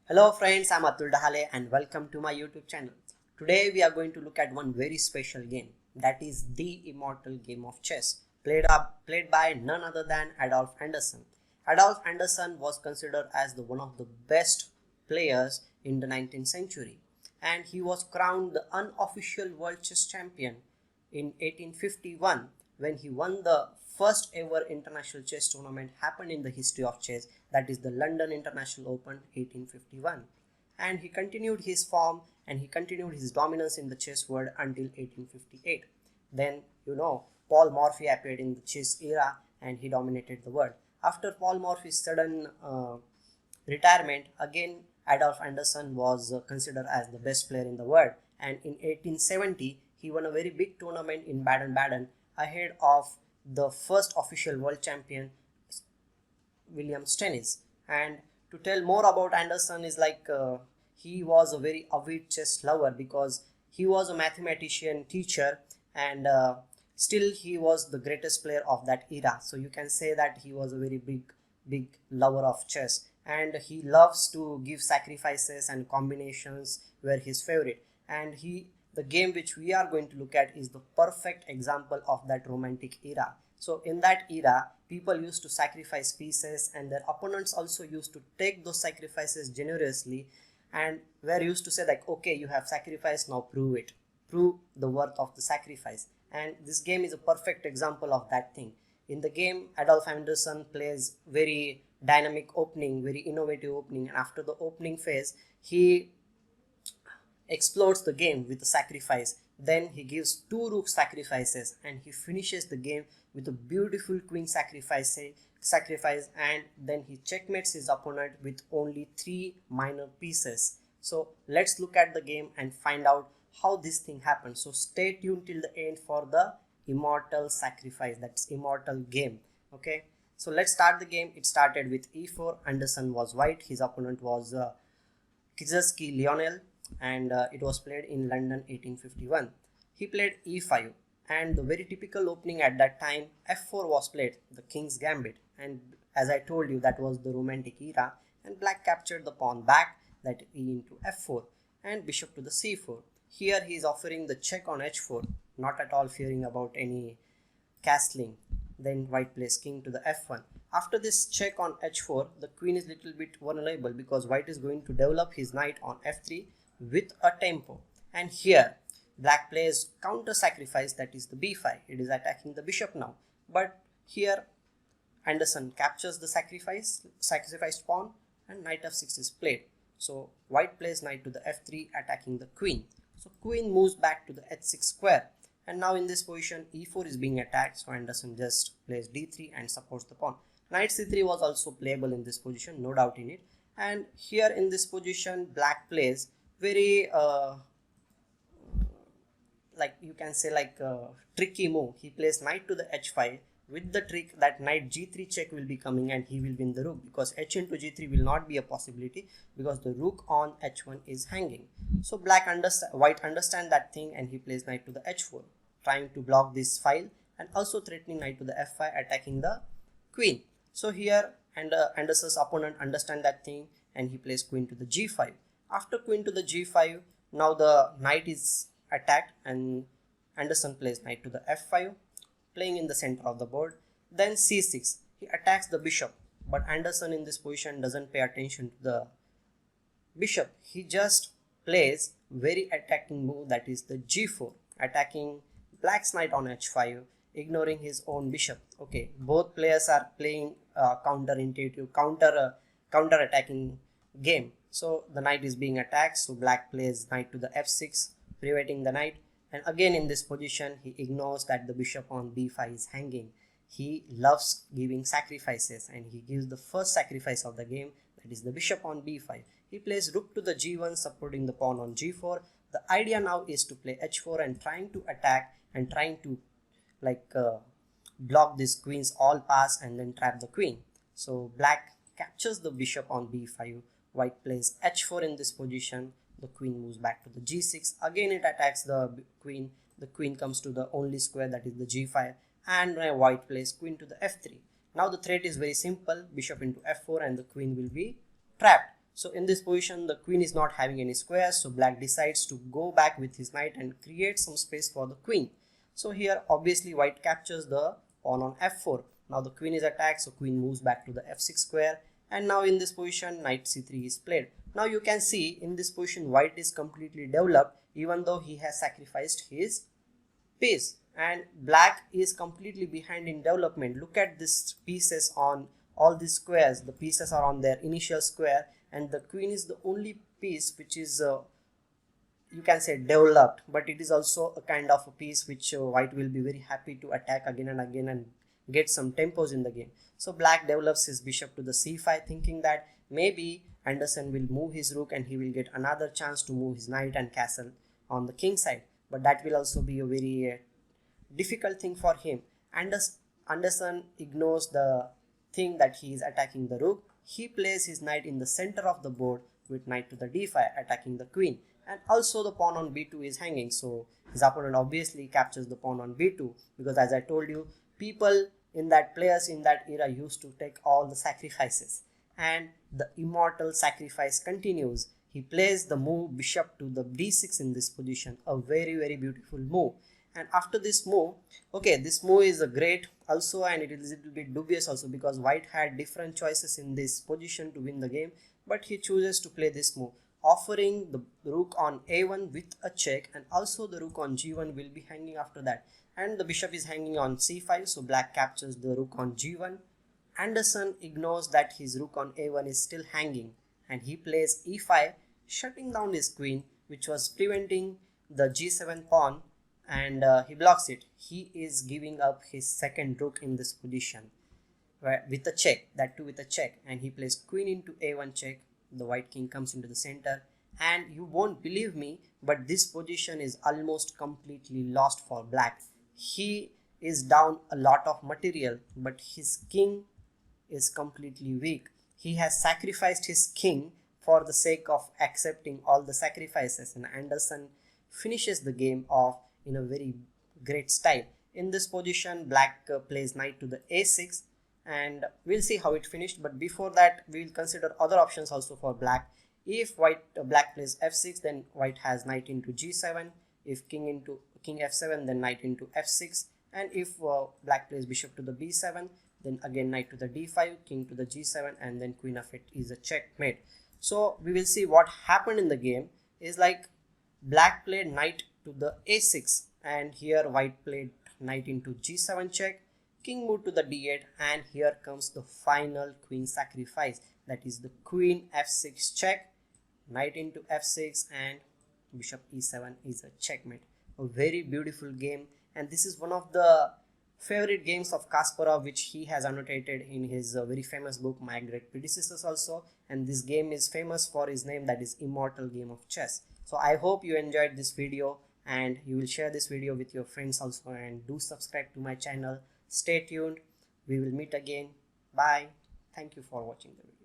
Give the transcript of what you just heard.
Hello friends, I'm Atuldahale and welcome to my YouTube channel. Today we are going to look at one very special game, that is the Immortal Game of Chess, played by none other than Adolf Anderssen. Adolf Anderssen was considered as one of the best players in the 19th century, and he was crowned the unofficial world chess champion in 1851 when he won the first ever international chess tournament happened in the history of chess, that is the London International Open 1851. And he continued his form and he continued his dominance in the chess world until 1858. Then Paul Morphy appeared in the chess era and he dominated the world. After Paul Morphy's sudden retirement, again Adolf Anderssen was considered as the best player in the world, and in 1870 he won a very big tournament in Baden-Baden ahead of the first official world champion William Stennis. And to tell more about Anderssen is he was a very avid chess lover because he was a mathematician teacher, and still he was the greatest player of that era. So you can say that he was a very big lover of chess, and he loves to give sacrifices, and combinations were his favorite. And the game which we are going to look at is the perfect example of that romantic era. So in that era, people used to sacrifice pieces and their opponents also used to take those sacrifices generously and were used to say okay, you have sacrificed, now prove the worth of the sacrifice. And this game is a perfect example of that thing. In the game, Adolf Anderssen plays very dynamic opening, very innovative opening, and after the opening phase, he explodes the game with a sacrifice. Then he gives two rook sacrifices and he finishes the game with a beautiful queen sacrifice, and then he checkmates his opponent with only 3 minor pieces. So let's look at the game and find out how this thing happens. So stay tuned till the end for the Immortal Sacrifice, that's Immortal Game. Okay, so let's start the game. It started with e4. Anderssen was white, his opponent was Kieseritzky Lionel, and it was played in London 1851. He played e5, and the very typical opening at that time, f4 was played, the king's gambit, and as I told you, that was the romantic era, and black captured the pawn back, that e into f4, and bishop to the c4. Here he is offering the check on h4, not at all fearing about any castling. Then white plays king to the f1. After this check on h4, the queen is little bit vulnerable because white is going to develop his knight on f3 with a tempo, and here black plays counter sacrifice, that is the b5. It is attacking the bishop now, but here Anderssen captures the sacrificed pawn, and knight f6 is played. So white plays knight to the f3 attacking the queen. So queen moves back to the h6 square, and now in this position e4 is being attacked, so Anderssen just plays d3 and supports the pawn. Knight c3 was also playable in this position, no doubt in it. And here in this position black plays very you can say tricky move. He plays knight to the h5 with the trick that knight g3 check will be coming and he will win the rook, because h into g3 will not be a possibility because the rook on h1 is hanging. So white understand that thing, and he plays knight to the h4, trying to block this file and also threatening knight to the f5 attacking the queen. So here Anderssen's opponent understand that thing and he plays queen to the g5. After queen to the g5, now the knight is attacked and Anderssen plays knight to the f5, playing in the center of the board. Then c6, he attacks the bishop, but Anderssen in this position doesn't pay attention to the bishop. He just plays very attacking move, that is the g4, attacking black's knight on h5, ignoring his own bishop. Okay, both players are playing counterintuitive, counter attacking game. So the knight is being attacked, so black plays knight to the f6, privating the knight, and again in this position he ignores that the bishop on b5 is hanging. He loves giving sacrifices and he gives the first sacrifice of the game, that is the bishop on b5. He plays rook to the g1, supporting the pawn on g4. The idea now is to play h4 and trying to attack and trying to block this queen's all pass and then trap the queen. So black captures the bishop on b5. White plays h4 in this position. The queen moves back to the g6. Again it attacks the queen. The queen comes to the only square, that is the g5, and white plays queen to the f3. Now the threat is very simple, bishop into f4 and the queen will be trapped. So in this position the queen is not having any squares, so black decides to go back with his knight and create some space for the queen. So here obviously white captures the pawn on f4. Now the queen is attacked, so queen moves back to the f6 square, and now in this position knight c3 is played. Now you can see in this position white is completely developed even though he has sacrificed his piece, and black is completely behind in development. Look at these pieces on all these squares. The pieces are on their initial square, and the queen is the only piece which is you can say developed, but it is also a kind of a piece which white will be very happy to attack again and again and get some tempos in the game. So black develops his bishop to the c5, thinking that maybe Anderssen will move his rook and he will get another chance to move his knight and castle on the king side, but that will also be a very difficult thing for him. Anderssen ignores the thing that he is attacking the rook. He plays his knight in the center of the board with knight to the d5, attacking the queen, and also the pawn on b2 is hanging, so his opponent obviously captures the pawn on b2, because as I told you, players in that era used to take all the sacrifices, and the immortal sacrifice continues. He plays the move bishop to the d6 in this position, a very beautiful move. And after this move, okay, this move is a great also, and it is a little bit dubious also, because white had different choices in this position to win the game, but he chooses to play this move, offering the rook on a1 with a check, and also the rook on g1 will be hanging after that, and the bishop is hanging on c5, so black captures the rook on g1. Anderssen ignores that his rook on a1 is still hanging, and he plays e5, shutting down his queen, which was preventing the g7 pawn, and he blocks it. He is giving up his second rook in this position with a check, that too with a check, and he plays queen into a1 check. The white king comes into the center, and you won't believe me, but this position is almost completely lost for black. He is down a lot of material, but his king is completely weak. He has sacrificed his king for the sake of accepting all the sacrifices, and Anderssen finishes the game off in a very great style. In this position, black plays knight to the a6, and we'll see how it finished, but before that we will consider other options also for black. If black plays f6, then white has knight into g7. If king f7, then knight into f6, and if black plays bishop to the b7, then again knight to the d5, king to the g7, and then queen f8 is a checkmate. So we will see what happened in the game is like black played knight to the a6, and here white played knight into g7 check, king moved to the d8, and here comes the final queen sacrifice, that is the queen f6 check, knight into f6, and bishop e7 is a checkmate. A very beautiful game, and this is one of the favorite games of Kasparov, which he has annotated in his very famous book My Great Predecessors also, and this game is famous for his name, that is Immortal Game of Chess. So I hope you enjoyed this video, and you will share this video with your friends also, and do subscribe to my channel. Stay tuned, we will meet again. Bye. Thank you for watching the video.